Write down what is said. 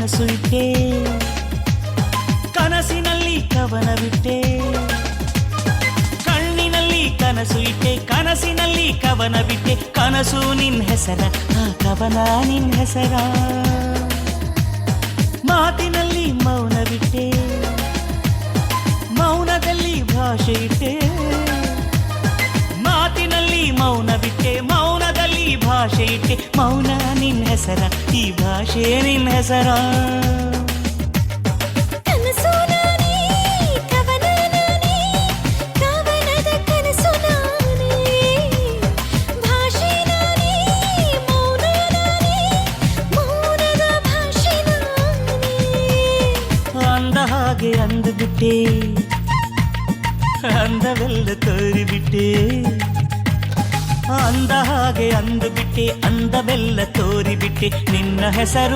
ಕನಸು ಇಟ್ಟೆ, ಕನಸಿನಲ್ಲಿ ಕವನವಿಟ್ಟೆ. ಕಣ್ಣಿನಲ್ಲಿ ಕನಸು ಇಟ್ಟೆ, ಕನಸಿನಲ್ಲಿ ಕವನ ಬಿಟ್ಟೆ. ಕನಸು ನಿನ್ ಹೆಸರ, ಆ ಕವನ ನಿನ್ ಹೆಸರ. ಮಾತಿನಲ್ಲಿ ಮೌನ ಬಿಟ್ಟೆ, ಮೌನದಲ್ಲಿ ಭಾಷೆ ಇಟ್ಟೆ. ಮಾತಿನಲ್ಲಿ ಮೌನ ಬಿಟ್ಟೆ, ಮೌನದಲ್ಲಿ ಭಾಷೆ ಇಟ್ಟೆ. ಮೌನ ನಿನ್ ಹೆಸರ, ಈ ಭಾಷೆ ನಿನ್ ಹೆಸರ. ಅಂದ ಹಾಗೆ ಅಂದು ಬಿಟ್ಟೆ, ಅಂದವೆಲ್ಲ ತೋರಿಬಿಟ್ಟೆ. ಅಂದ ಹಾಗೆ ಅಂದು ಬಿಟ್ಟೆ, ಅಂದವೆಲ್ಲ ತೋರಿಬಿಟ್ಟೆ. ನಿನ್ನ ಹೆಸರು